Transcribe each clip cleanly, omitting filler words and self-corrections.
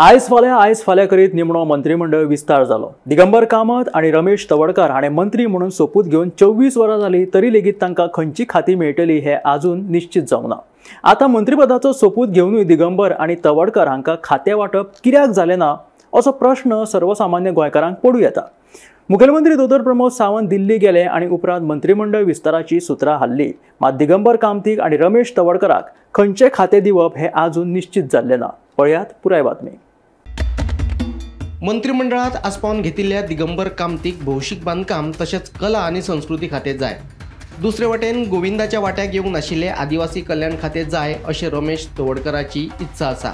आयज फाल्यां करीत निमणो मंत्रिमंडळ विस्तार जालो। दिगंबर कामत आणि रमेश तवडकर हाणें मंत्री म्हणून सोपूत घेवन 24 वरां जालीं तरी लेगीत तांकां खंयची खाती मेळटली हें अजून निश्चित जावना। आतां मंत्रिपदाचो सोपूत घेवनूय दिगंबर आणि तवडकर हांकां खातें वांटप कित्याक जालें ना असो प्रश्न सर्वसामान्य गोंयकारांक पडूं येता। मुखेलमंत्री दोतोर प्रमोद सावंत दिल्ली गेले आणि उपरांत मंत्रिमंडळ विस्ताराची सुत्रां हाल्ली, मात दिगंबर कामतीक आणि रमेश तवडकराक खंयचें खातें दिवप हें अजून निश्चित जाल्लें ना। पळयात पुराय बातमी। मंत्रिमंडळात आस्पावन घेतिल्ल्या दिगंबर कामतीक भौशीक बांदकाम तशेंच कला आनी संस्कृती खातें जाय। दुसरे वटेन गोविंदाच्या वाट्याक येवंक नाशिल्ले आदिवासी कल्याण खातें जाय अशें रमेश तवडकराची इत्सा आसा।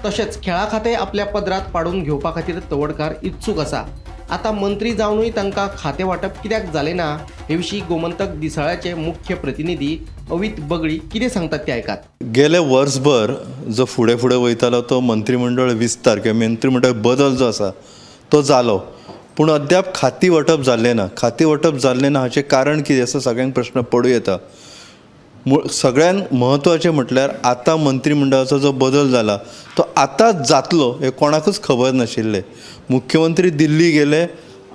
तशेंच खेळा खातें आपल्या पदरात पाडून घेवपा खातीर तवडकार इत्सूक आसा। आता मंत्री जावनूय तांकां खातें वांटप कित्याक जालें ना हे विशीं गोमंतक दिसाळ्याचे मुख्य प्रतिनिधी अवित बगडी कितें सांगतात ते आयकात। गेले वर्सभर जो फुडें फुडें वयतालो तो मंत्रिमंडळ विस्तार किंवा मंत्रिमंडळ बदल जो आसा तो जालो, पूण अद्याप खाती वांटप जाल्लें ना। खाती वांटप जाल्लें ना हाचें कारण कितें असो सगळ्यांक प्रश्न पडूं येता। सगळ्यात म्हत्वाचें म्हटल्यार आतां मंत्रिमंडळाचो जो बदल जाला तो आतांच जातलो हें कोणाकूच खबर नाशिल्लें। मुख्यमंत्री दिल्ली गेले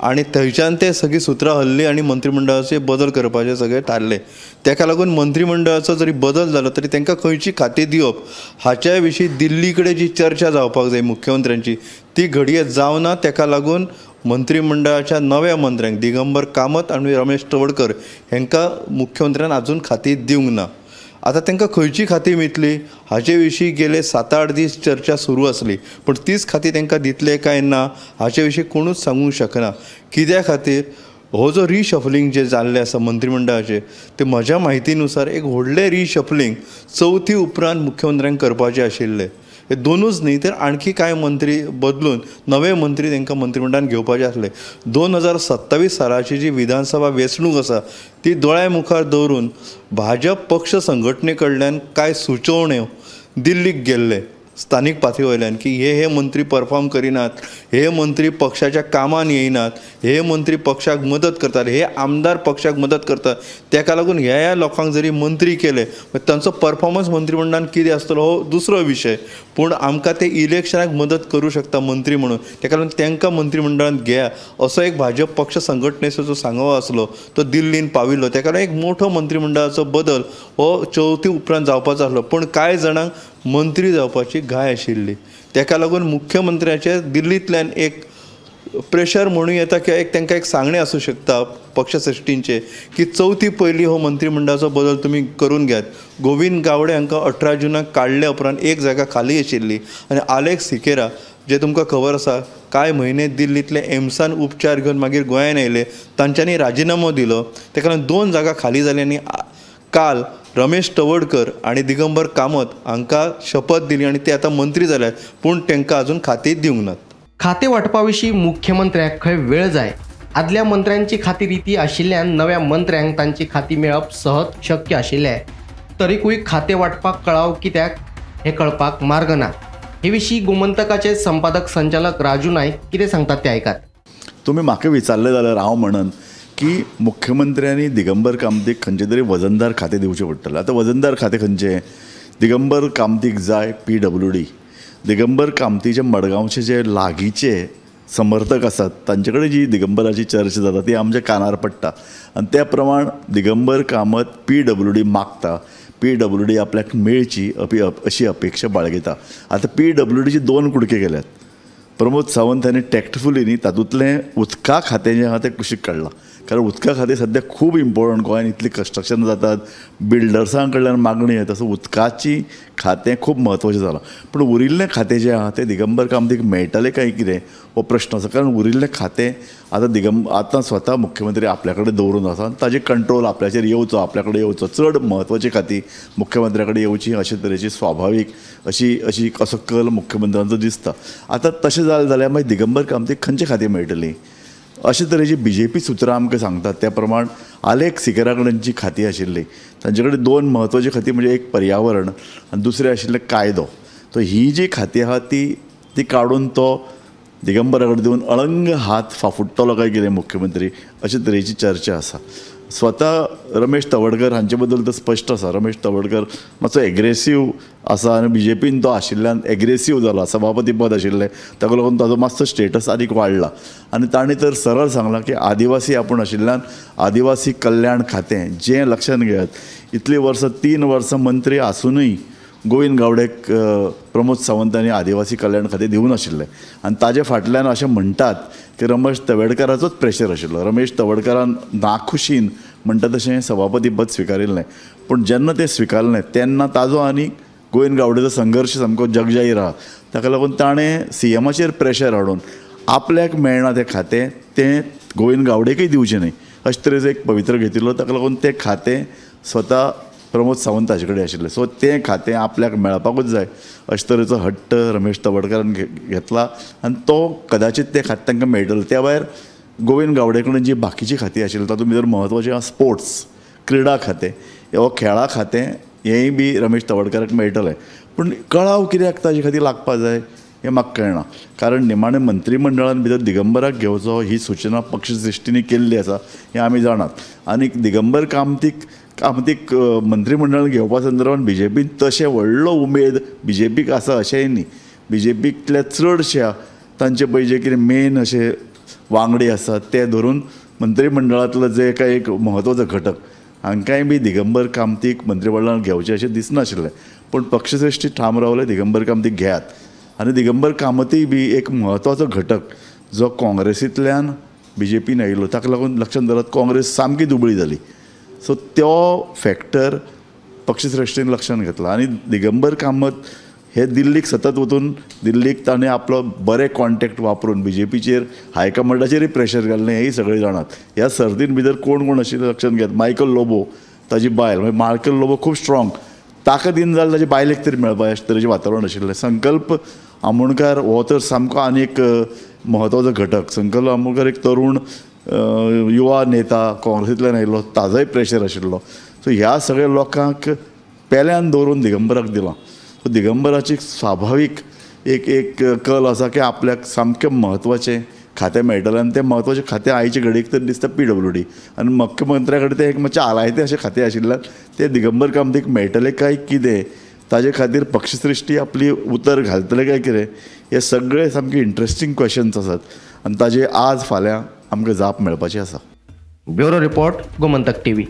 आणि थंयच्यान ते सगळी सुत्रां हल्ली आणि मंत्रिमंडळाचे बदल करपाचें सगळें थारलें। ताका लागून मंत्रिमंडळाचो जरी बदल जालो तरी तांकां खंयची खातीं दिवप हाच्या विशीं दिल्ली कडेन जी चर्चा जावपाक जाय मुख्यमंत्र्यांची ती घडये जावना। ताका लागून मंत्रिमंडळाच्या नव्या मंत्र्यांक दिगंबर कामत आणि रमेश तवडकर हांकां मुख्यमंत्र्यान अजून खातीं दिवंक ना। आतां तांकां खंयची खातीं मेळटली हाचे विशीं गेले 7-8 दीस चर्चा सुरू आसली, पूण तीच खातीं तांकां दितले काय ना हाचे विशीं कोणूच सांगूंक शकना। कित्या खातीर हो जो रिशफलिंग जे जाल्लें आसा मंत्रिमंडळाचें ते म्हज्या म्हायतीनुसार एक व्हडलें रिशफलिंग चवथी उपरांत मुख्यमंत्र्यांक करपाचें आशिल्लें। हे दोनूच न्ही तर आणखी कांय मंत्री बदलून नवे मंत्री तांकां मंत्रिमंडळान घेवपाचे आसले। 2027 सालाची जी विधानसभा वेंचणूक आसा ती दोळ्या मुखार दवरून भाजप पक्ष संघटने कडल्यान कांय सुचोवण्यो दिल्लीक गेल्ले स्थानीक पातळी वयल्यान की हे मंत्री परफॉर्म करिनात, हे मंत्री पक्षाच्या कामान येयनात, हे मंत्री पक्षाक मदत करतात, हे आमदार पक्षाक मदत करतात। ताका लागून ह्या लोकांक जरी मंत्री केले तांचो परफॉर्मन्स मंत्रिमंडळान कितें आसतलो हो दुसरो विशय, पूण आमकां ते इलेक्शनाक मदत करूं शकता मंत्री म्हणून। ताका लागून तांकां मंत्रिमंडळान घेया असो एक भाजप पक्ष संघटनेचो जो सांगो आसलो तो दिल्लीन पाविल्लो। ताका लागून एक मोठो मंत्रिमंडळाचो बदल हो चवथी उपरांत जावपाचो आसलो, पूण कांय जाणांक मंत्री जावपाची घाय आशिल्ली। ताका लागून मुख्यमंत्र्याचे दिल्लींतल्यान एक प्रेशर म्हणूं येता किंवा तांकां एक सांगणें आसूं शकता पक्ष श्रेश्ठींचे की चवथी पयलीं हो मंत्रिमंडळाचो बदल तुमी करून घेयात। गोविंद गावडे हांकां 18 जुनाक काडले उपरांत एक जागा खाली आशिल्ली आनी आलेक्स सिकेरा जे तुमकां खबर आसा कांय म्हयने दिल्लींतले एम्सान उपचार घेवन मागीर गोंयांत येयले, तांच्यांनी राजिनामो दिलो। ताका लागून 2 जागा खाली जाली आनी काल रमेश तवडकर आणि दिगंबर कामत हांकां शपथ दिली आणि ते आतां मंत्री जाल्यात, पूण तांकां अजून खातीं दिवंक नात। खातें वांटपा विशीं मुख्यमंत्र्याक खंय वेळ जाय। आदल्या मंत्र्यांची खाती रिती आशिल्ल्यान नव्या मंत्र्यांक तांची खाती मेळप सहज शक्य आशिल्लें, तरीकूय खातें वांटपाक कळाव कित्याक हें कळपाक मार्ग ना। हे विशीं गोमंतकाचे संपादक संचालक राजू नायक कितें सांगतात ते आयकात। तुमी म्हाका विचारलें जाल्यार हांव म्हणन की मुख्यमंत्र्यांनी दिगंबर कामतीक खंयचे तरी वजनदार खातें दिवचें पडटलें। आतां वजनदार खातें खंयचें? दिगंबर कामतीक जाय PWD। दिगंबर कामतीचे मडगांवचे जे लागींचे समर्थक आसात तांचे कडेन जी दिगंबराची चर्चा जाता ती आमच्या कानार पडटा आनी त्या प्रमाण दिगंबर कामत PWD मागता, PWD आपल्याक मेळची अशी अपेक्षा बाळगिता। आतां PWDचे 2 कुडके गेल्यात। प्रमोद सावंत हांणी टॅक्टफुली न्ही तातूंतलें उदका खातें जें आसा तें कुशीक काडलां, कारण उदका खातें सद्या खूब इम्पॉर्टंट। गोंयांत इतली कन्स्ट्रक्शन जातात, बिल्डर्सां कडल्यान मागणी येता, तसो उदकाची खातें खूब म्हत्वाचें जालां। पूण उरिल्लें खातें जें आसा तें दिगंबर कामतीक मेळटलें काय कितें हो प्रश्न आसा, कारण उरिल्लें खातें आतां स्वता मुख्यमंत्री आपल्या कडेन दवरून आसा, ताजें कंट्रोल आपल्याचेर येवचो, आपल्या कडेन येवचो। चड म्हत्वाची खातीं मुख्यमंत्र्या कडेन येवची अशे तरेची स्वाभावीक असो कल मुख्यमंत्र्यांचो दिसता। आतां तशें जालें जाल्यार मागीर दिगंबर कामतीक खंयची खातीं मेळटलीं अशे तरेची BJP सुत्रां आमकां सांगतात। त्या प्रमाण आलेक्स सिकेरा कडेन जी खातीं आशिल्लीं तांचे कडेन 2 म्हत्वाची खातीं म्हणजे एक पर्यावरण आनी दुसरें आशिल्लें कायदो। तो ही जी खातीं आहा ती काडून तो दिगंबरा कडेन दिवन अळंग हात फाफुडटलो काय कितें मुख्यमंत्री अशे तरेची चर्चा आसा। स्वता रमेश तवडकर हांचे बद्दल तर स्पश्ट आसा. रमेश तवडकर मातसो एग्रेसीव आसा आनी BJPन तो आशिल्ल्यान एग्रेसीव जाला. सभापती पद आशिल्लें ताका लागून ताजो मातसो स्टेटस आनीक वाडला. आनी ताणें तर सरळ सांगलां की आदिवासी आपूण आशिल्ल्यान आदिवासी कल्याण खातें जें लक्षांत घेयात इतलीं वर्सां 3 वर्सां मंत्री आसुनूय गोविंद गावडेक प्रमोद सावंतांनी आदिवासी कल्याण खातें दिवूं नाशिल्लें. आनी ताजे फाटल्यान अशें म्हणटात की रमेश तवडकराचोच प्रेशर आशिल्लो. रमेश तवडकरान नाखुशीन म्हणटा तशें सभापती पद स्विकारिल्लें. पूण जेन्ना तें स्विकारलें तेन्ना ताजो आनी गोविंद गावडेचो संघर्श सामको जगजाहीर आहा. ताका लागून ताणें CMचेर प्रेशर हाडून आपल्याक मेळना तें खातें तें गोविंद गावडेकय दिवचें न्ही अशे तरेचो एक पवित्र घेतिल्लो. ताका लागून तें खातें स्वता प्रमोद सावंत हाचे कडेन आशिल्लें. सो तें खातें आपल्याक मेळपाकूच जाय अशे तरेचो हट्ट रमेश तवडकरान घेतला आनी तो कदाचित तें खातें तांकां मेळटलें. त्या भायर गोविंद गावडे कडेन जी बाकीचीं खातीं आशिल्लीं तातूंत भितर म्हत्वाचें स्पोर्ट्स क्रिडा खातें वा खेळा खातें हेंय बी रमेश तवडकराक मेळटलें. पूण कळाव कित्याक ताजे खातीर लागपा जाय हें म्हाका कळना. कारण निमाणें मंत्रिमंडळान भितर दिगंबराक घेवचो ही सूचना पक्षश्रेश्ठींनी केल्ली आसा हें आमी जाणात. आनी दिगंबर कामतीक मंत्रिमंडळान घेवपा संदर्भात BJPन तशें व्हडलो उमेद BJPक आसा अशेंय न्ही. BJPतल्या चडश्या तांचे पळय जे कितें मेन अशे वांगडी आसात ते धरून मंत्रिमंडळांतलो जे काय एक म्हत्वाचो घटक हांकांय बी दिगंबर कामतीक मंत्रिमंडळान घेवचें अशें दिसनाशिल्लें. पूण पक्षश्रेश्ठी ठाम रावले दिगंबर कामतीक घेयात. आनी दिगंबर कामतय बी एक म्हत्वाचो घटक जो काँग्रेसींतल्यान BJPन आयिल्लो ताका लागून लक्षांत धरात काँग्रेस सामकी दुबळी जाली. सो तो फॅक्टर पक्षश्रेश्ठीन लक्षांत घेतला. आनी दिगंबर कामत हे दिल्लीक सतत वचून दिल्लीक ताणें आपलो बरे कॉन्टॅक्ट वापरून BJPचेर हायकमांडाचेरय प्रेशर घाललें हेंय सगळें जाणात. ह्या सर्तीन भितर कोण आशिल्ले लक्षांत घेयात. मायकल लोबो ताजी बायल म्हणजे मायकल लोबो खूब स्ट्रॉंग ताका दिन जाल्यार ताजे बायलेक तरी मेळपा अशें तरेचें वातावरण आशिल्लें. संकल्प आमोणकार हो तर सामको आनी एक म्हत्वाचो घटक. संकल्प आमोणकार एक तरूण युवा नेता काँग्रेसींतल्यान आयिल्लो ताजोय प्रेशर आशिल्लो. सो ह्या सगळ्या लोकांक पेल्यान दवरून दिगंबराक दिलां. सो दिगंबराची स्वाभावीक एक कल आसा की आपल्याक सामकें म्हत्वाचें खातें मेळटलें आनी तें म्हत्वाचें खातें आयचे घडीक तर दिसता PWD आनी मुख्यमंत्र्या कडेन तें एक मातशें आलायतें अशें खातें आशिल्ल्यान तें दिगंबर कामतीक मेळटलें काय कितें ताजे खातीर पक्षश्रेश्ठी आपली उतर घालतले काय कितें हे सगळे सामके इंट्रस्टींग क्वेश्चन्स आसात आनी ताजे आज फाल्यां आमकां जाप मेळपाची आसा. Bureau report Gomantak TV.